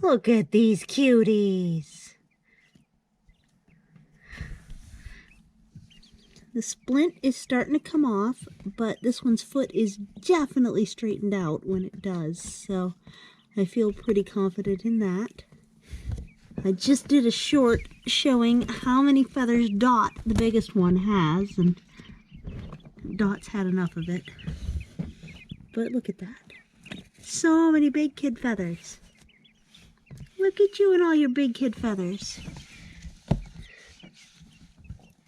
Look at these cuties. The splint is starting to come off, but this one's foot is definitely straightened out when it does, so I feel pretty confident in that. I just did a short showing how many feathers Dot, the biggest one, has, and Dot's had enough of it. But look at that. So many big kid feathers. Look at you and all your big kid feathers.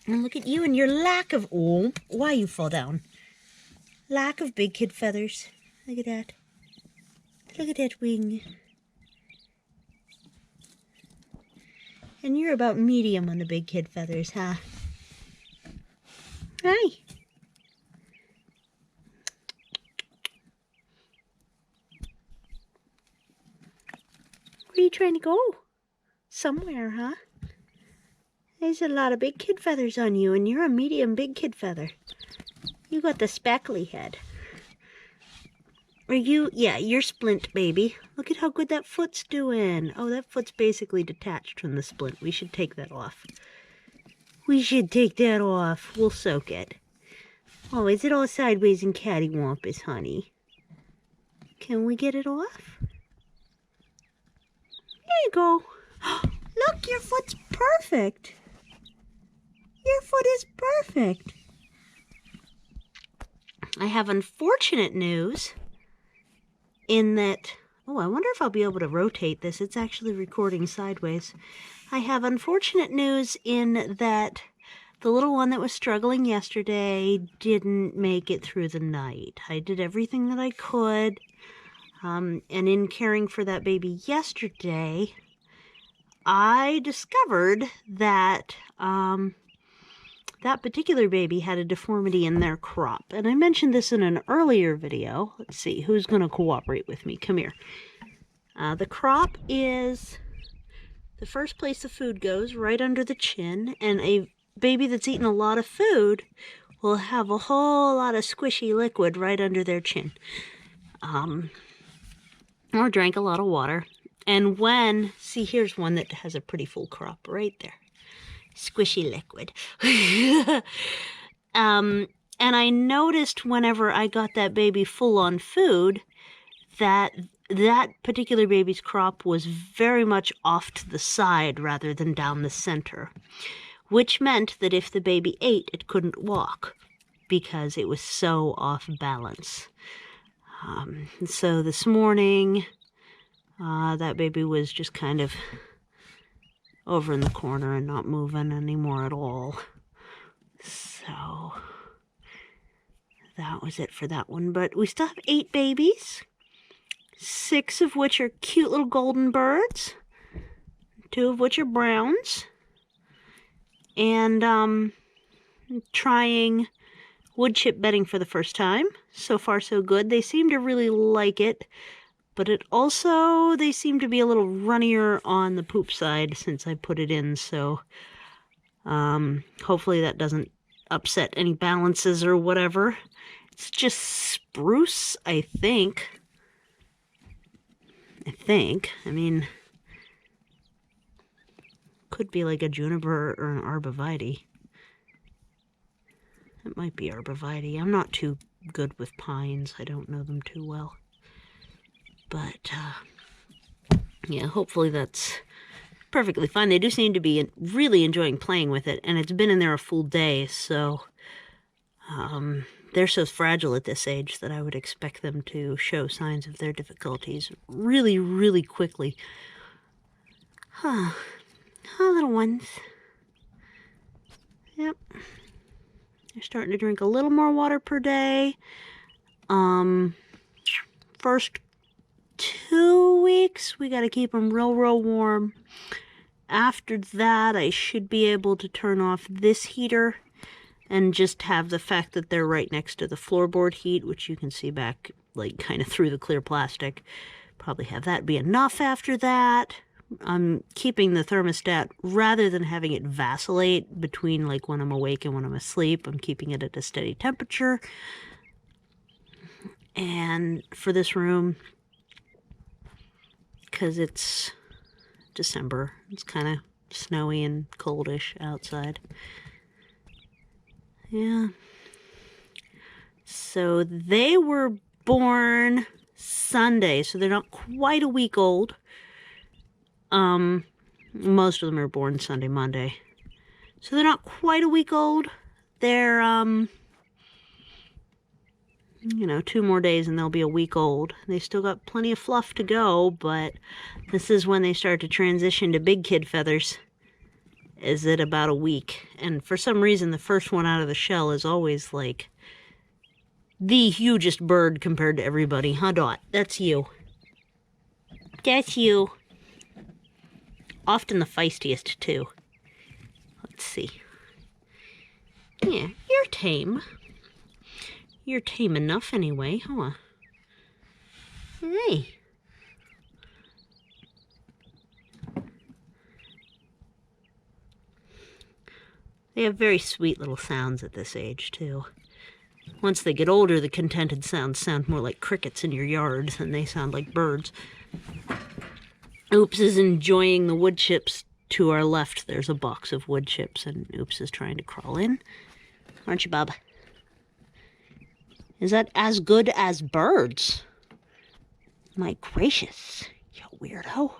And look at you and your lack of... Oh, why you fall down? Lack of big kid feathers. Look at that. Look at that wing. And you're about medium on the big kid feathers, huh? Hi. Where are you trying to go? Somewhere, huh? There's a lot of big kid feathers on you, and you're a medium big kid feather. You got the speckly head. Are you? Yeah, you're splint, baby. Look at how good that foot's doing. Oh, that foot's basically detached from the splint. We should take that off. We should take that off. We'll soak it. Oh, is it all sideways and cattywampus, honey? Can we get it off? There you go. Look, your foot's perfect. Your foot is perfect. I have unfortunate news in that... Oh, I wonder if I'll be able to rotate this. It's actually recording sideways. I have unfortunate news in that the little one that was struggling yesterday didn't make it through the night. I did everything that I could. And in caring for that baby yesterday, I discovered that that particular baby had a deformity in their crop. And I mentioned this in an earlier video. Let's see, who's going to cooperate with me? Come here. The crop is the first place the food goes, right under the chin. And a baby that's eaten a lot of food will have a whole lot of squishy liquid right under their chin. Or drank a lot of water. And when, see, here's one that has a pretty full crop right there. Squishy liquid. And I noticed whenever I got that baby full on food that that particular baby's crop was very much off to the side rather than down the center, which meant that if the baby ate, it couldn't walk because it was so off balance. So this morning, that baby was just kind of over in the corner and not moving anymore at all. So that was it for that one. But we still have 8 babies, 6 of which are cute little golden birds, 2 of which are browns, and trying wood chip bedding for the first time. So far so good. They seem to really like it. But it also, they seem to be a little runnier on the poop side since I put it in, so hopefully that doesn't upset any balances or whatever. It's just spruce, I think. I mean, could be like a juniper or an arborvitae. It might be arborvitae. I'm not too good with pines. I don't know them too well. But, yeah, hopefully that's perfectly fine. They do seem to be really enjoying playing with it, and it's been in there a full day, so they're so fragile at this age that I would expect them to show signs of their difficulties really, really quickly. Huh, little ones. Yep. They're starting to drink a little more water per day. First 2 weeks, we got to keep them real warm. After that, I should be able to turn off this heater and just have the fact that they're right next to the floorboard heat, which you can see back, like, kind of through the clear plastic. Probably have that be enough after that. I'm keeping the thermostat, rather than having it vacillate between, like, when I'm awake and when I'm asleep, I'm keeping it at a steady temperature. And for this room, because it's December. It's kind of snowy and coldish outside. Yeah. So they were born Sunday, so they're not quite a week old. Most of them are born Sunday, Monday. So they're not quite a week old. They're, you know, 2 more days and they'll be a week old. They still got plenty of fluff to go, but this is when they start to transition to big kid feathers, is at about a week. And for some reason, the first one out of the shell is always like the hugest bird compared to everybody. Huh, Dot? That's you. That's you. Often the feistiest, too. Let's see. Yeah, you're tame. You're tame enough anyway, huh? Hey. They have very sweet little sounds at this age, too. Once they get older, the contented sounds sound more like crickets in your yard than they sound like birds. Oops is enjoying the wood chips. To our left, there's a box of wood chips, and Oops is trying to crawl in. Aren't you, Bob? Is that as good as birds? My gracious, you weirdo.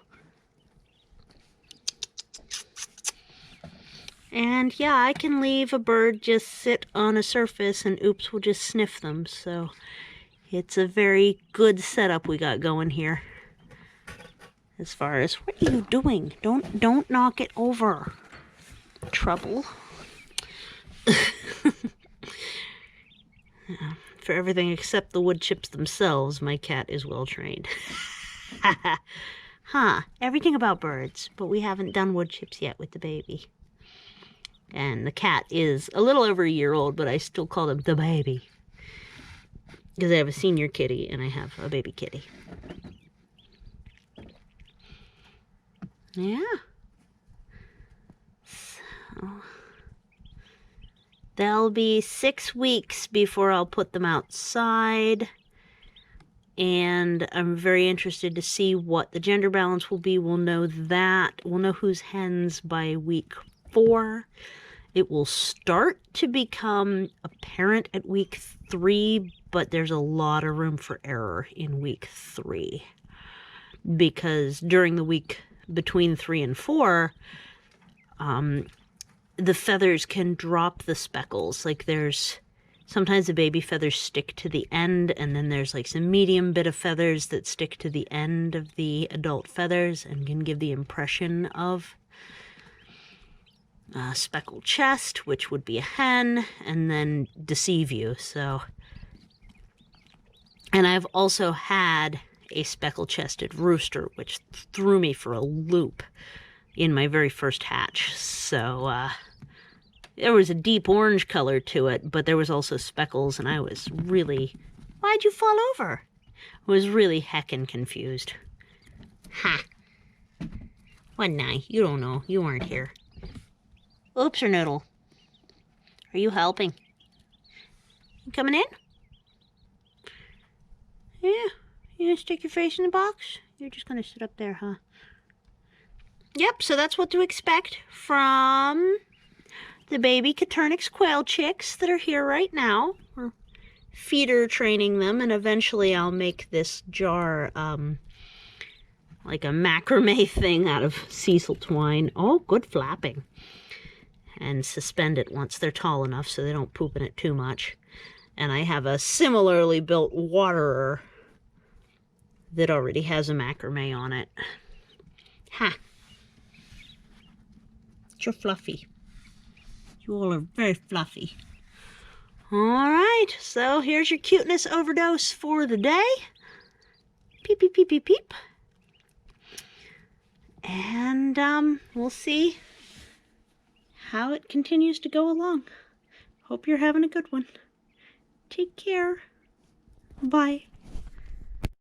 And yeah, I can leave a bird just sit on a surface and Oops will just sniff them. So it's a very good setup we got going here. As far as, what are you doing? Don't knock it over. Trouble. For everything except the wood chips themselves, my cat is well trained. Huh, everything about birds, but we haven't done wood chips yet with the baby. And the cat is a little over a year old, but I still call him the baby. Because I have a senior kitty and I have a baby kitty. Yeah. So they'll be 6 weeks before I'll put them outside. And I'm very interested to see what the gender balance will be. We'll know that. We'll know who's hens by week 4. It will start to become apparent at week 3, but there's a lot of room for error in week 3. Because during the week between 3 and 4, the feathers can drop the speckles. Like there's, sometimes the baby feathers stick to the end, and then there's like some medium bit of feathers that stick to the end of the adult feathers and can give the impression of a speckled chest, which would be a hen, and then deceive you. So, and I've also had a speckled-chested rooster, which threw me for a loop in my very first hatch. So there was a deep orange color to it, but there was also speckles, and I was really, why'd you fall over? I was really heckin' confused. Ha! What night? You don't know. You weren't here. Oops or Noodle? Are you helping? You coming in? Yeah. You gonna stick your face in the box? You're just gonna sit up there, huh? Yep, so that's what to expect from the baby coturnix quail chicks that are here right now. We're feeder training them, and eventually I'll make this jar like a macrame thing out of sisal twine. Oh, good flapping. And suspend it once they're tall enough so they don't poop in it too much. And I have a similarly built waterer that already has a macrame on it. Ha! You're fluffy. You all are very fluffy. Alright, so here's your cuteness overdose for the day. Peep, peep, peep, peep, peep. And we'll see how it continues to go along. Hope you're having a good one. Take care. Bye.